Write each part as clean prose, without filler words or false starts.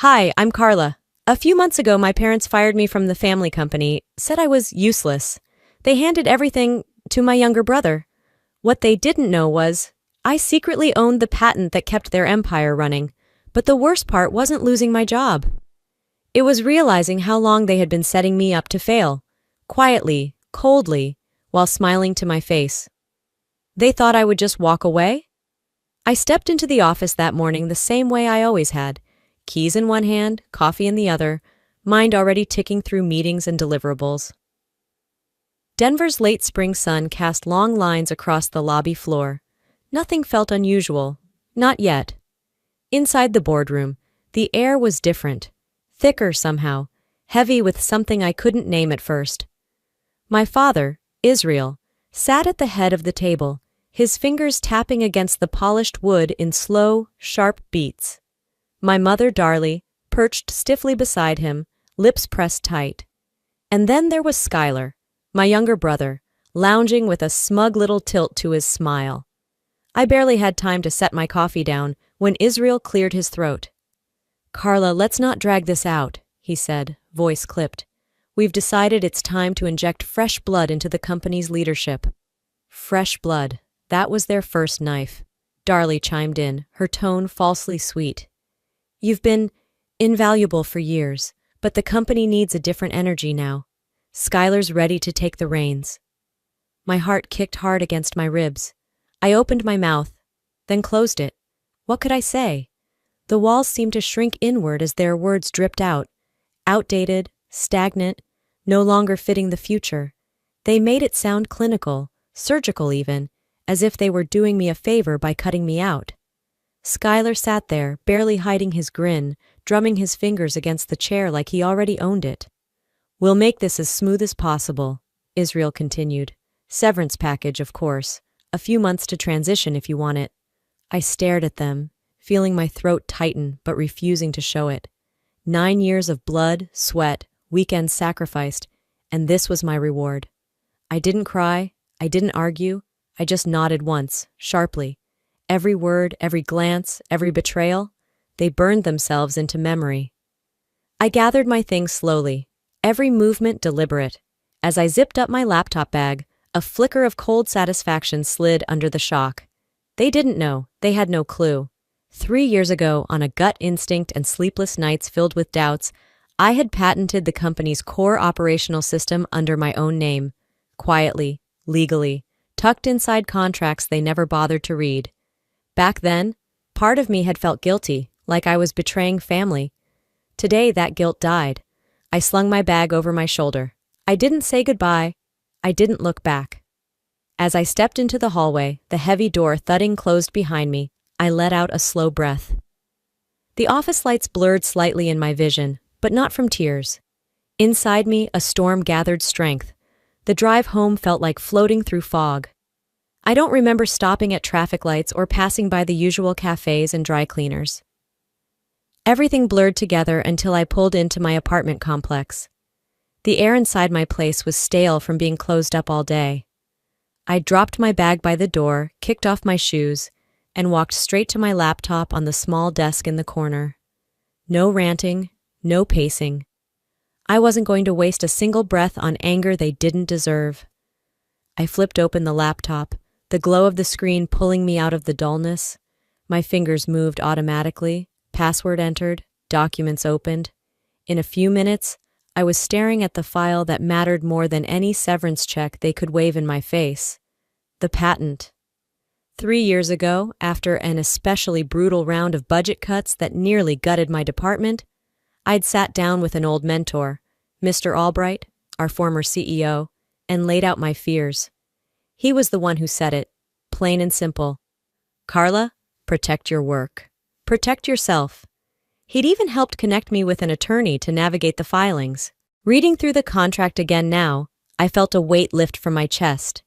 Hi, I'm Carla. A few months ago, my parents fired me from the family company, said I was useless. They handed everything to my younger brother. What they didn't know was, I secretly owned the patent that kept their empire running. But the worst part wasn't losing my job. It was realizing how long they had been setting me up to fail. Quietly, coldly, while smiling to my face. They thought I would just walk away? I stepped into the office that morning the same way I always had. Keys in one hand, coffee in the other, mind already ticking through meetings and deliverables. Denver's late spring sun cast long lines across the lobby floor. Nothing felt unusual. Not yet. Inside the boardroom, the air was different. Thicker somehow, heavy with something I couldn't name at first. My father, Israel, sat at the head of the table, his fingers tapping against the polished wood in slow, sharp beats. My mother, Darlie, perched stiffly beside him, lips pressed tight. And then there was Skylar, my younger brother, lounging with a smug little tilt to his smile. I barely had time to set my coffee down when Israel cleared his throat. "Carla, let's not drag this out," he said, voice clipped. "We've decided it's time to inject fresh blood into the company's leadership." Fresh blood. That was their first knife. Darlie chimed in, her tone falsely sweet. "You've been invaluable for years, but the company needs a different energy now. Skylar's ready to take the reins." My heart kicked hard against my ribs. I opened my mouth, then closed it. What could I say? The walls seemed to shrink inward as their words dripped out. Outdated, stagnant, no longer fitting the future. They made it sound clinical, surgical even, as if they were doing me a favor by cutting me out. Skylar sat there, barely hiding his grin, drumming his fingers against the chair like he already owned it. "We'll make this as smooth as possible," Israel continued. "Severance package, of course. A few months to transition if you want it." I stared at them, feeling my throat tighten but refusing to show it. 9 years of blood, sweat, weekends sacrificed, and this was my reward. I didn't cry, I didn't argue, I just nodded once, sharply. Every word, every glance, every betrayal, they burned themselves into memory. I gathered my things slowly, every movement deliberate. As I zipped up my laptop bag, a flicker of cold satisfaction slid under the shock. They didn't know, they had no clue. 3 years ago, on a gut instinct and sleepless nights filled with doubts, I had patented the company's core operational system under my own name, quietly, legally, tucked inside contracts they never bothered to read. Back then, part of me had felt guilty, like I was betraying family. Today, that guilt died. I slung my bag over my shoulder. I didn't say goodbye. I didn't look back. As I stepped into the hallway, the heavy door thudding closed behind me, I let out a slow breath. The office lights blurred slightly in my vision, but not from tears. Inside me, a storm gathered strength. The drive home felt like floating through fog. I don't remember stopping at traffic lights or passing by the usual cafes and dry cleaners. Everything blurred together until I pulled into my apartment complex. The air inside my place was stale from being closed up all day. I dropped my bag by the door, kicked off my shoes, and walked straight to my laptop on the small desk in the corner. No ranting, no pacing. I wasn't going to waste a single breath on anger they didn't deserve. I flipped open the laptop, the glow of the screen pulling me out of the dullness. My fingers moved automatically, password entered, documents opened. In a few minutes, I was staring at the file that mattered more than any severance check they could wave in my face. The patent. 3 years ago, after an especially brutal round of budget cuts that nearly gutted my department, I'd sat down with an old mentor, Mr. Albright, our former CEO, and laid out my fears. He was the one who said it, plain and simple. "Carla, protect your work. Protect yourself." He'd even helped connect me with an attorney to navigate the filings. Reading through the contract again now, I felt a weight lift from my chest.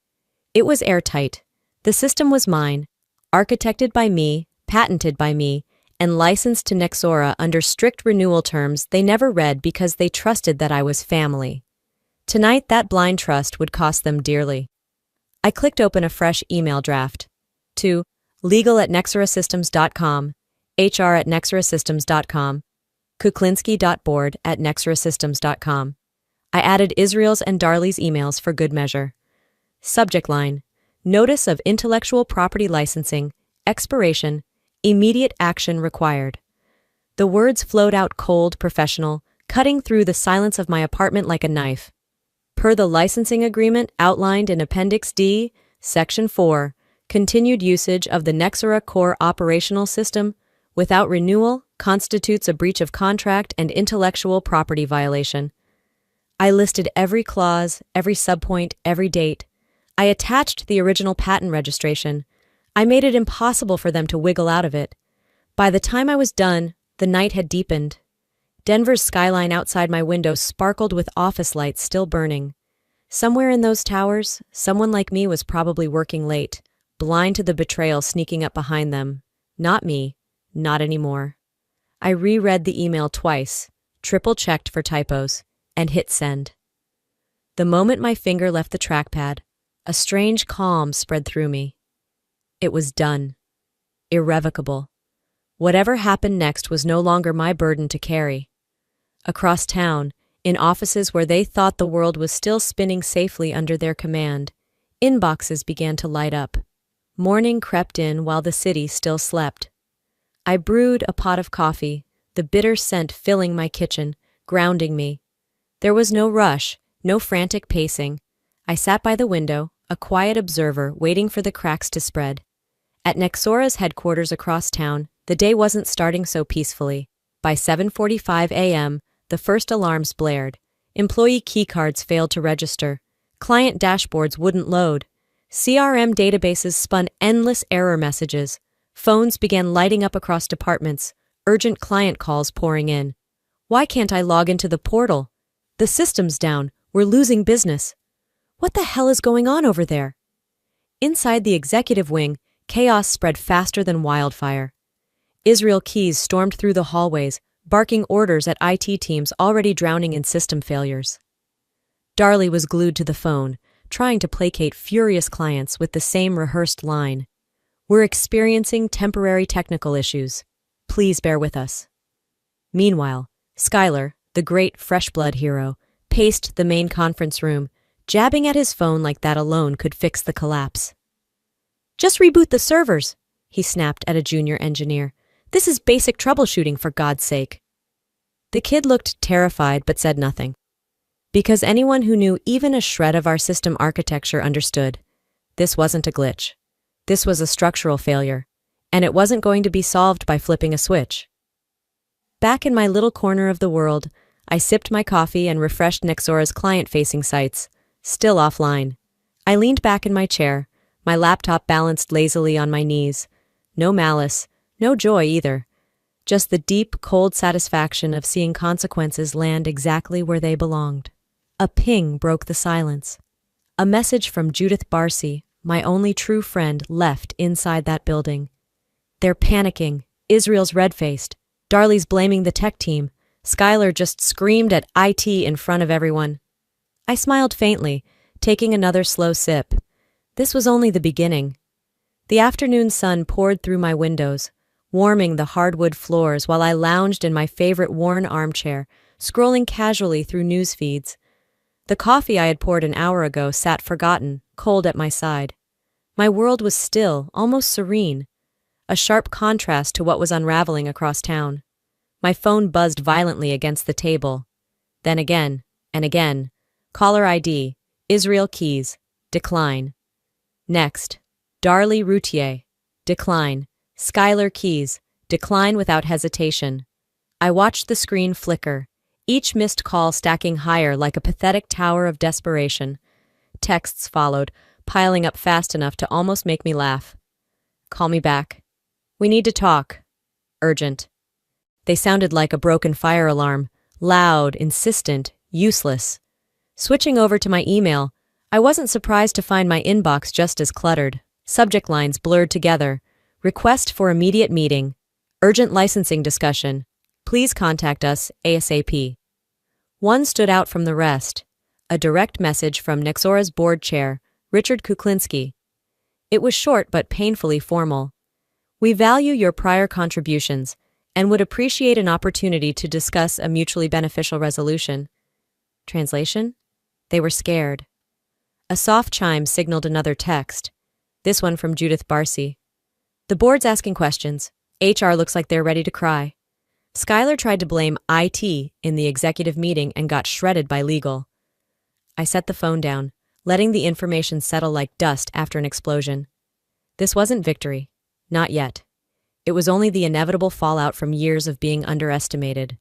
It was airtight. The system was mine, architected by me, patented by me, and licensed to Nexora under strict renewal terms they never read because they trusted that I was family. Tonight, that blind trust would cost them dearly. I clicked open a fresh email draft to legal@nexorasystems.com, HR@nexorasystems.com. kuklinski.board@nexrasystems.com. I added Israel's and Darley's emails for good measure. Subject line: Notice of Intellectual Property Licensing, Expiration, Immediate Action Required. The words flowed out cold, professional, cutting through the silence of my apartment like a knife. Per the licensing agreement outlined in Appendix D, Section 4, continued usage of the Nexera Core operational system without renewal constitutes a breach of contract and intellectual property violation. I listed every clause, every subpoint, every date. I attached the original patent registration. I made it impossible for them to wiggle out of it. By the time I was done, the night had deepened. Denver's skyline outside my window sparkled with office lights still burning. Somewhere in those towers, someone like me was probably working late, blind to the betrayal sneaking up behind them. Not me. Not anymore. I reread the email twice, triple-checked for typos, and hit send. The moment my finger left the trackpad, a strange calm spread through me. It was done. Irrevocable. Whatever happened next was no longer my burden to carry. Across town, in offices where they thought the world was still spinning safely under their command, inboxes began to light up. Morning crept in while the city still slept. I brewed a pot of coffee, the bitter scent filling my kitchen, grounding me. There was no rush, no frantic pacing. I sat by the window, a quiet observer waiting for the cracks to spread. At Nexora's headquarters across town, the day wasn't starting so peacefully. By 7:45 a.m., the first alarms blared. Employee keycards failed to register. Client dashboards wouldn't load. CRM databases spun endless error messages. Phones began lighting up across departments, urgent client calls pouring in. Why can't I log into the portal? The system's down. We're losing business. What the hell is going on over there? Inside the executive wing, chaos spread faster than wildfire. Israel Keys stormed through the hallways, barking orders at IT teams already drowning in system failures. Darley was glued to the phone, trying to placate furious clients with the same rehearsed line. We're experiencing temporary technical issues. Please bear with us. Meanwhile, Skylar, the great fresh blood hero, paced the main conference room, jabbing at his phone like that alone could fix the collapse. Just reboot the servers, he snapped at a junior engineer. This is basic troubleshooting, for God's sake. The kid looked terrified but said nothing. Because anyone who knew even a shred of our system architecture understood. This wasn't a glitch. This was a structural failure, and it wasn't going to be solved by flipping a switch. Back in my little corner of the world, I sipped my coffee and refreshed Nexora's client-facing sites, still offline. I leaned back in my chair, my laptop balanced lazily on my knees. No malice, no joy either. Just the deep, cold satisfaction of seeing consequences land exactly where they belonged. A ping broke the silence. A message from Judith Barcy, my only true friend left inside that building. They're panicking. Israel's red-faced. Darley's blaming the tech team. Skylar just screamed at IT in front of everyone. I smiled faintly, taking another slow sip. This was only the beginning. The afternoon sun poured through my windows, warming the hardwood floors while I lounged in my favorite worn armchair, scrolling casually through news feeds. The coffee I had poured an hour ago sat forgotten, cold at my side. My world was still, almost serene, a sharp contrast to what was unraveling across town. My phone buzzed violently against the table. Then again, and again. Caller ID, Israel Keys, decline. Next, Darley Routier, decline. Skylar Keys, decline without hesitation. I watched the screen flicker, each missed call stacking higher like a pathetic tower of desperation. Texts followed, piling up fast enough to almost make me laugh. Call me back. We need to talk. Urgent. They sounded like a broken fire alarm, loud, insistent, useless. Switching over to my email, I wasn't surprised to find my inbox just as cluttered. Subject lines blurred together. Request for immediate meeting. Urgent licensing discussion. Please contact us ASAP. One stood out from the rest. A direct message from Nexora's board chair, Richard Kuklinski. It was short but painfully formal. We value your prior contributions and would appreciate an opportunity to discuss a mutually beneficial resolution. Translation? They were scared. A soft chime signaled another text, this one from Judith Barcy. The board's asking questions. HR looks like they're ready to cry. Skylar tried to blame IT in the executive meeting and got shredded by legal. I set the phone down, letting the information settle like dust after an explosion. This wasn't victory. Not yet. It was only the inevitable fallout from years of being underestimated.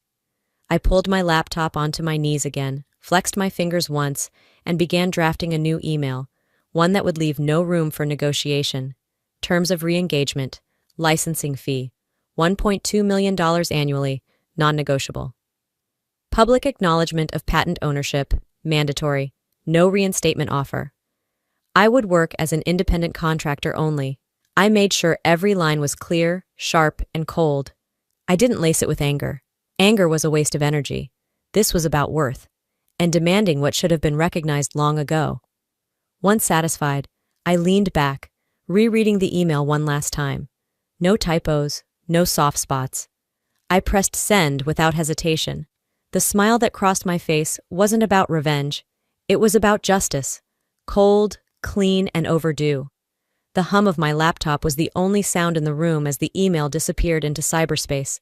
I pulled my laptop onto my knees again, flexed my fingers once, and began drafting a new email, one that would leave no room for negotiation. Terms of re-engagement, licensing fee, $1.2 million annually, non-negotiable. Public acknowledgement of patent ownership, mandatory, no reinstatement offer. I would work as an independent contractor only. I made sure every line was clear, sharp, and cold. I didn't lace it with anger. Anger was a waste of energy. This was about worth, and demanding what should have been recognized long ago. Once satisfied, I leaned back, rereading the email one last time. No typos, no soft spots. I pressed send without hesitation. The smile that crossed my face wasn't about revenge. It was about justice. Cold, clean, and overdue. The hum of my laptop was the only sound in the room as the email disappeared into cyberspace.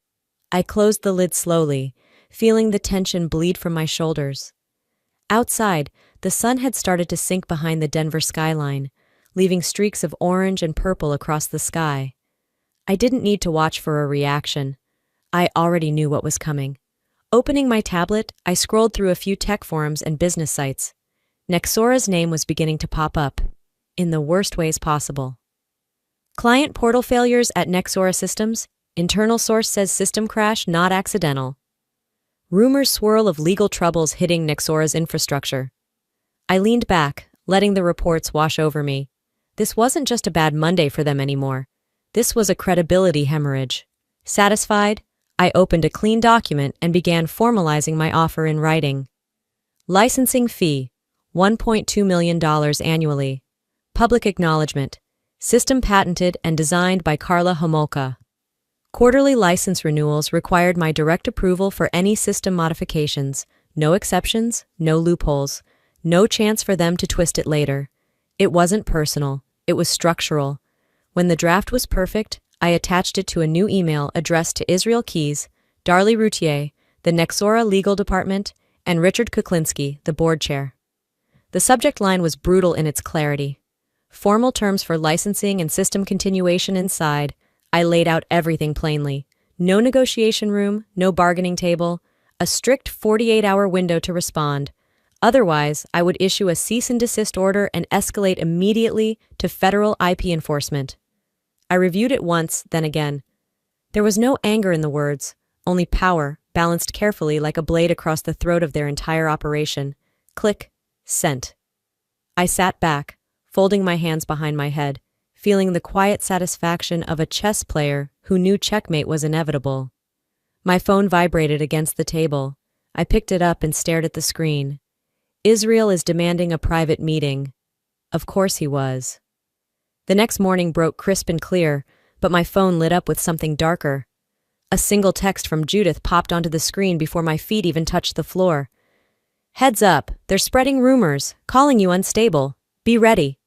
I closed the lid slowly, feeling the tension bleed from my shoulders. Outside, the sun had started to sink behind the Denver skyline, leaving streaks of orange and purple across the sky. I didn't need to watch for a reaction. I already knew what was coming. Opening my tablet, I scrolled through a few tech forums and business sites. Nexora's name was beginning to pop up, in the worst ways possible. Client portal failures at Nexora Systems. Internal source says system crash not accidental. Rumors swirl of legal troubles hitting Nexora's infrastructure. I leaned back, letting the reports wash over me. This wasn't just a bad Monday for them anymore. This was a credibility hemorrhage. Satisfied, I opened a clean document and began formalizing my offer in writing. Licensing fee, $1.2 million annually. Public acknowledgement. System patented and designed by Carla Homolka. Quarterly license renewals required my direct approval for any system modifications. No exceptions, no loopholes, no chance for them to twist it later. It wasn't personal, it was structural. When the draft was perfect, I attached it to a new email addressed to Israel Keys, Darlie Routier, the Nexora Legal Department, and Richard Kuklinski, the board chair. The subject line was brutal in its clarity. Formal terms for licensing and system continuation inside. I laid out everything plainly. No negotiation room, no bargaining table, a strict 48-hour window to respond. Otherwise, I would issue a cease and desist order and escalate immediately to federal IP enforcement. I reviewed it once, then again. There was no anger in the words, only power, balanced carefully like a blade across the throat of their entire operation. Click, sent. I sat back, folding my hands behind my head, feeling the quiet satisfaction of a chess player who knew checkmate was inevitable. My phone vibrated against the table. I picked it up and stared at the screen. Israel is demanding a private meeting. Of course he was. The next morning broke crisp and clear, but my phone lit up with something darker. A single text from Judith popped onto the screen before my feet even touched the floor. Heads up, they're spreading rumors, calling you unstable. Be ready.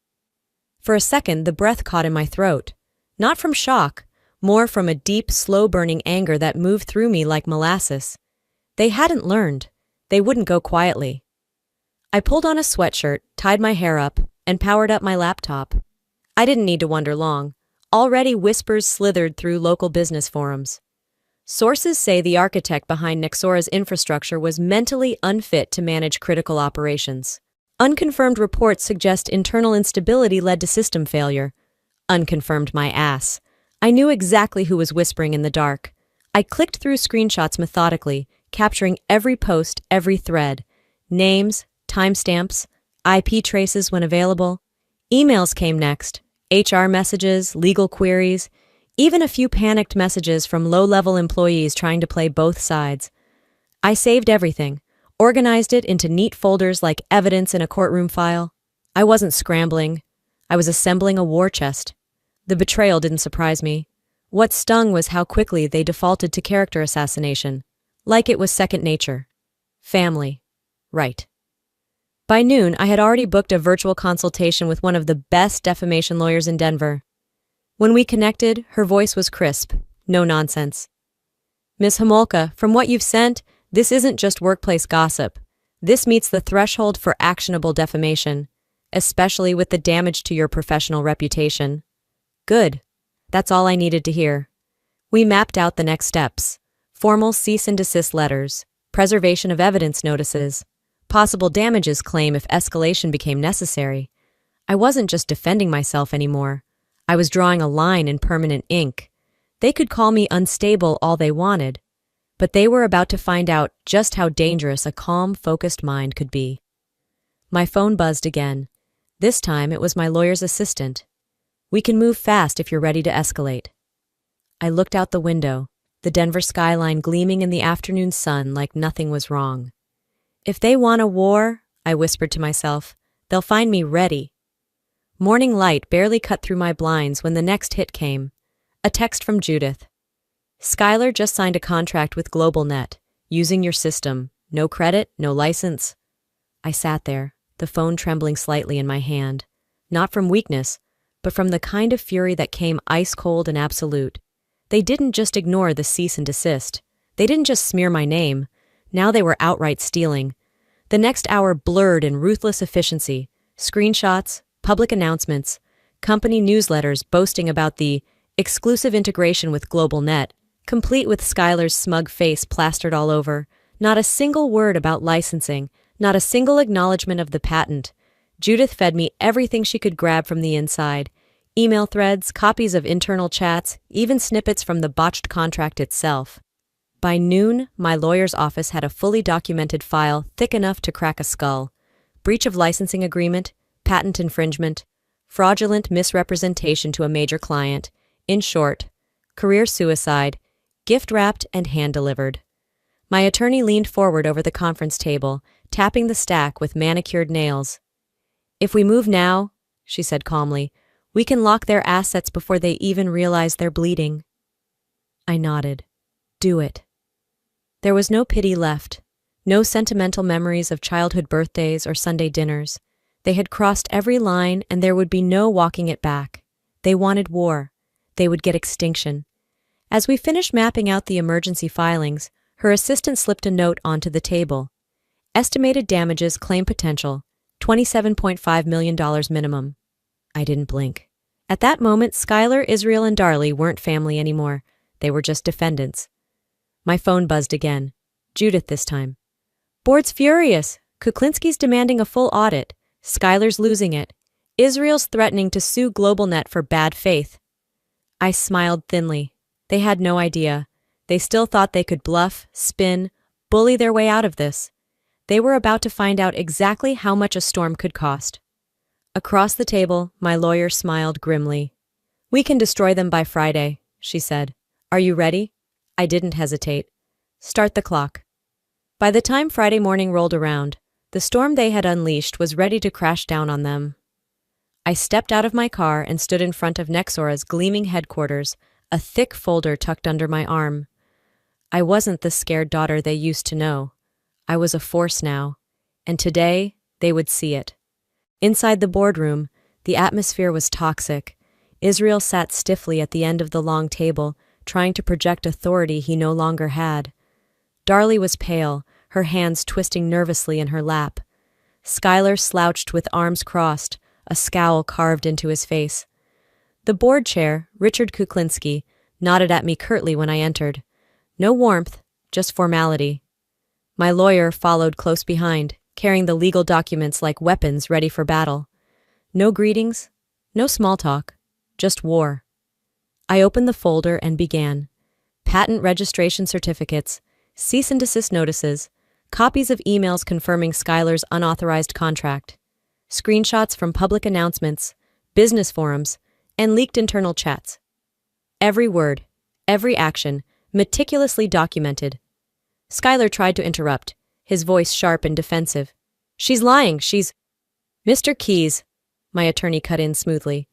For a second, the breath caught in my throat. Not from shock, more from a deep, slow-burning anger that moved through me like molasses. They hadn't learned. They wouldn't go quietly. I pulled on a sweatshirt, tied my hair up, and powered up my laptop. I didn't need to wonder long. Already whispers slithered through local business forums. Sources say the architect behind Nexora's infrastructure was mentally unfit to manage critical operations. Unconfirmed reports suggest internal instability led to system failure. Unconfirmed my ass. I knew exactly who was whispering in the dark. I clicked through screenshots methodically, capturing every post, every thread. Names, timestamps, IP traces when available. Emails came next. HR messages, legal queries, even a few panicked messages from low-level employees trying to play both sides. I saved everything, organized it into neat folders like evidence in a courtroom file. I wasn't scrambling. I was assembling a war chest. The betrayal didn't surprise me. What stung was how quickly they defaulted to character assassination, like it was second nature. Family. Right. By noon, I had already booked a virtual consultation with one of the best defamation lawyers in Denver. When we connected, her voice was crisp, no nonsense. Ms. Homolka, from what you've sent, this isn't just workplace gossip. This meets the threshold for actionable defamation, especially with the damage to your professional reputation. Good. That's all I needed to hear. We mapped out the next steps: formal cease and desist letters, preservation of evidence notices, possible damages claim if escalation became necessary. I wasn't just defending myself anymore. I was drawing a line in permanent ink. They could call me unstable all they wanted, but they were about to find out just how dangerous a calm, focused mind could be. My phone buzzed again. This time it was my lawyer's assistant. We can move fast if you're ready to escalate. I looked out the window, the Denver skyline gleaming in the afternoon sun like nothing was wrong. If they want a war, I whispered to myself, they'll find me ready. Morning light barely cut through my blinds when the next hit came. A text from Judith. Skylar just signed a contract with GlobalNet, using your system. No credit, no license. I sat there, the phone trembling slightly in my hand. Not from weakness, but from the kind of fury that came ice cold and absolute. They didn't just ignore the cease and desist. They didn't just smear my name. Now they were outright stealing. The next hour blurred in ruthless efficiency. Screenshots, public announcements, company newsletters boasting about the exclusive integration with GlobalNet, complete with Skylar's smug face plastered all over. Not a single word about licensing, not a single acknowledgement of the patent. Judith fed me everything she could grab from the inside. Email threads, copies of internal chats, even snippets from the botched contract itself. By noon, my lawyer's office had a fully documented file thick enough to crack a skull. Breach of licensing agreement, patent infringement, fraudulent misrepresentation to a major client. In short, career suicide, gift-wrapped and hand-delivered. My attorney leaned forward over the conference table, tapping the stack with manicured nails. If we move now, she said calmly, we can lock their assets before they even realize they're bleeding. I nodded. Do it. There was no pity left, no sentimental memories of childhood birthdays or Sunday dinners. They had crossed every line and there would be no walking it back. They wanted war. They would get extinction. As we finished mapping out the emergency filings, her assistant slipped a note onto the table. Estimated damages claim potential, $27.5 million minimum. I didn't blink. At that moment, Skylar, Israel, and Darley weren't family anymore. They were just defendants. My phone buzzed again. Judith this time. Board's furious. Kuklinski's demanding a full audit. Skylar's losing it. Israel's threatening to sue GlobalNet for bad faith. I smiled thinly. They had no idea. They still thought they could bluff, spin, bully their way out of this. They were about to find out exactly how much a storm could cost. Across the table, my lawyer smiled grimly. We can destroy them by Friday, she said. Are you ready? I didn't hesitate. Start the clock. By the time Friday morning rolled around, the storm they had unleashed was ready to crash down on them. I stepped out of my car and stood in front of Nexora's gleaming headquarters, a thick folder tucked under my arm. I wasn't the scared daughter they used to know. I was a force now, and today they would see it. Inside the boardroom, the atmosphere was toxic. Israel sat stiffly at the end of the long table, trying to project authority he no longer had. Darley was pale, her hands twisting nervously in her lap. Skylar slouched with arms crossed, a scowl carved into his face. The board chair, Richard Kuklinski, nodded at me curtly when I entered. No warmth, just formality. My lawyer followed close behind, carrying the legal documents like weapons ready for battle. No greetings, no small talk, just war. I opened the folder and began. Patent registration certificates, cease and desist notices, copies of emails confirming Skylar's unauthorized contract, screenshots from public announcements, business forums, and leaked internal chats. Every word, every action, meticulously documented. Skylar tried to interrupt, his voice sharp and defensive. She's lying, she's... Mr. Keyes, my attorney cut in smoothly.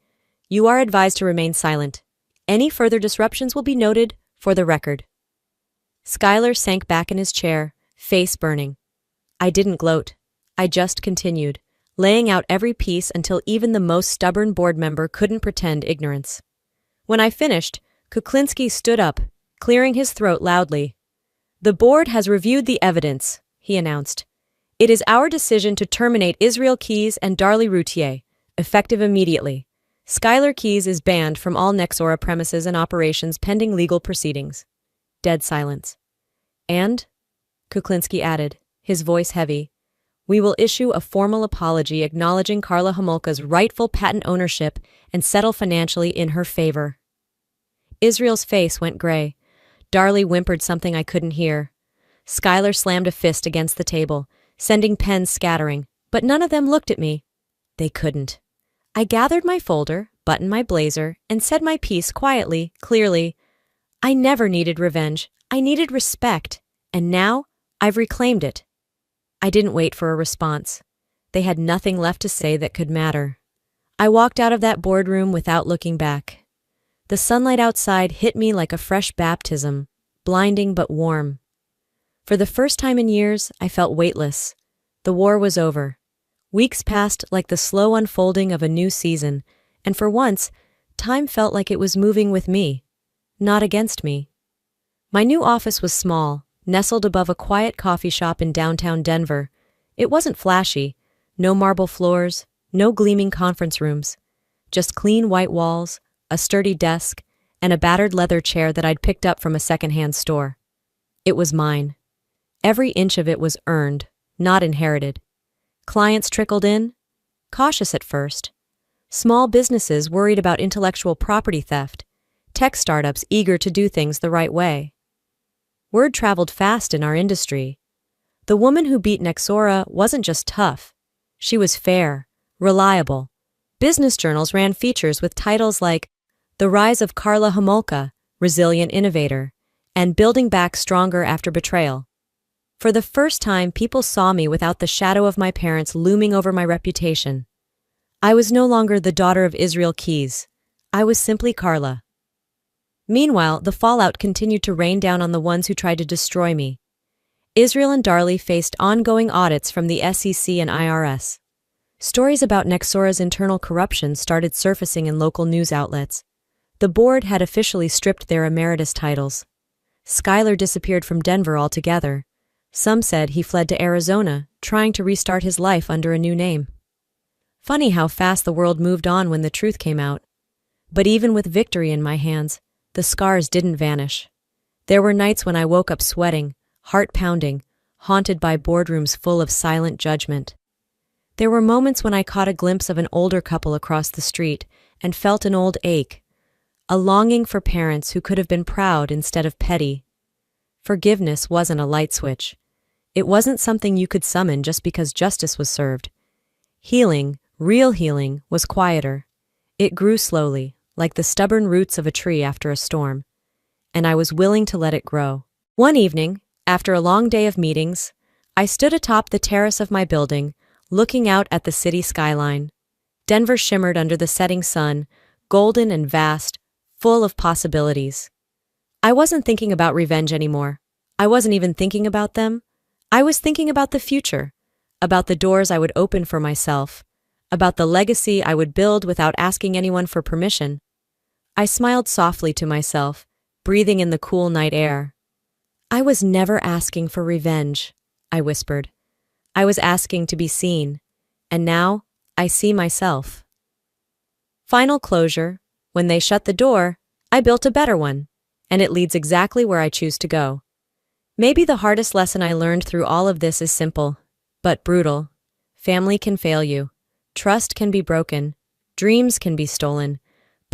You are advised to remain silent. Any further disruptions will be noted for the record. Schuyler sank back in his chair, face burning. I didn't gloat. I just continued, laying out every piece until even the most stubborn board member couldn't pretend ignorance. When I finished, Kuklinski stood up, clearing his throat loudly. The board has reviewed the evidence, he announced. It is our decision to terminate Israel Keys and Darlie Routier, effective immediately. Schuyler Keys is banned from all Nexora premises and operations pending legal proceedings. Dead silence. And, Kuklinski added, his voice heavy, we will issue a formal apology acknowledging Karla Homolka's rightful patent ownership and settle financially in her favor. Israel's face went gray. Darlie whimpered something I couldn't hear. Schuyler slammed a fist against the table, sending pens scattering, but none of them looked at me. They couldn't. I gathered my folder, buttoned my blazer, and said my piece quietly, clearly. I never needed revenge. I needed respect, and now I've reclaimed it. I didn't wait for a response. They had nothing left to say that could matter. I walked out of that boardroom without looking back. The sunlight outside hit me like a fresh baptism, blinding but warm. For the first time in years, I felt weightless. The war was over. Weeks passed like the slow unfolding of a new season, and for once, time felt like it was moving with me, not against me. My new office was small, nestled above a quiet coffee shop in downtown Denver. It wasn't flashy, no marble floors, no gleaming conference rooms, just clean white walls, a sturdy desk, and a battered leather chair that I'd picked up from a secondhand store. It was mine. Every inch of it was earned, not inherited. Clients trickled in, cautious at first. Small businesses worried about intellectual property theft, tech startups eager to do things the right way. Word traveled fast in our industry. The woman who beat Nexora wasn't just tough. She was fair, reliable. Business journals ran features with titles like The Rise of Karla Homolka, Resilient Innovator, and Building Back Stronger After Betrayal. For the first time, people saw me without the shadow of my parents looming over my reputation. I was no longer the daughter of Israel Keys. I was simply Karla. Meanwhile, the fallout continued to rain down on the ones who tried to destroy me. Israel and Darlie faced ongoing audits from the SEC and IRS. Stories about Nexora's internal corruption started surfacing in local news outlets. The board had officially stripped their emeritus titles. Schuyler disappeared from Denver altogether. Some said he fled to Arizona, trying to restart his life under a new name. Funny how fast the world moved on when the truth came out. But even with victory in my hands, the scars didn't vanish. There were nights when I woke up sweating, heart pounding, haunted by boardrooms full of silent judgment. There were moments when I caught a glimpse of an older couple across the street and felt an old ache, a longing for parents who could have been proud instead of petty. Forgiveness wasn't a light switch. It wasn't something you could summon just because justice was served. Healing, real healing, was quieter. It grew slowly, like the stubborn roots of a tree after a storm, and I was willing to let it grow. One evening, after a long day of meetings, I stood atop the terrace of my building, looking out at the city skyline. Denver shimmered under the setting sun, golden and vast, full of possibilities. I wasn't thinking about revenge anymore. I wasn't even thinking about them. I was thinking about the future, about the doors I would open for myself, about the legacy I would build without asking anyone for permission. I smiled softly to myself, breathing in the cool night air. I was never asking for revenge, I whispered. I was asking to be seen, and now I see myself. Final closure. When they shut the door, I built a better one, and it leads exactly where I choose to go. Maybe the hardest lesson I learned through all of this is simple, but brutal. Family can fail you. Trust can be broken. Dreams can be stolen.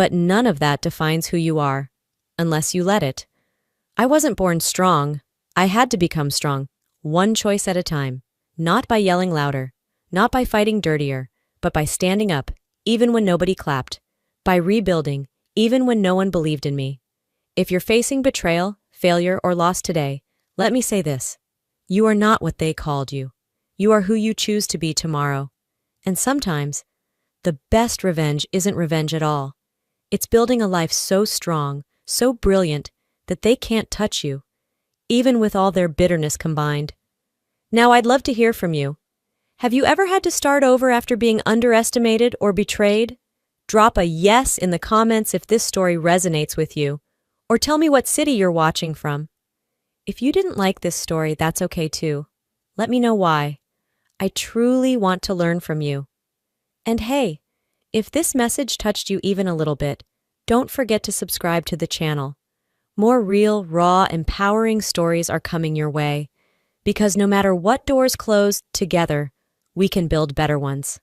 But none of that defines who you are, unless you let it. I wasn't born strong. I had to become strong, one choice at a time. Not by yelling louder, not by fighting dirtier, but by standing up, even when nobody clapped. By rebuilding, even when no one believed in me. If you're facing betrayal, failure, or loss today, let me say this. You are not what they called you. You are who you choose to be tomorrow. And sometimes, the best revenge isn't revenge at all. It's building a life so strong, so brilliant, that they can't touch you, even with all their bitterness combined. Now, I'd love to hear from you. Have you ever had to start over after being underestimated or betrayed? Drop a yes in the comments if this story resonates with you, or tell me what city you're watching from. If you didn't like this story, that's okay too. Let me know why. I truly want to learn from you. And hey, if this message touched you even a little bit, don't forget to subscribe to the channel. More real, raw, empowering stories are coming your way, because no matter what doors close, together, we can build better ones.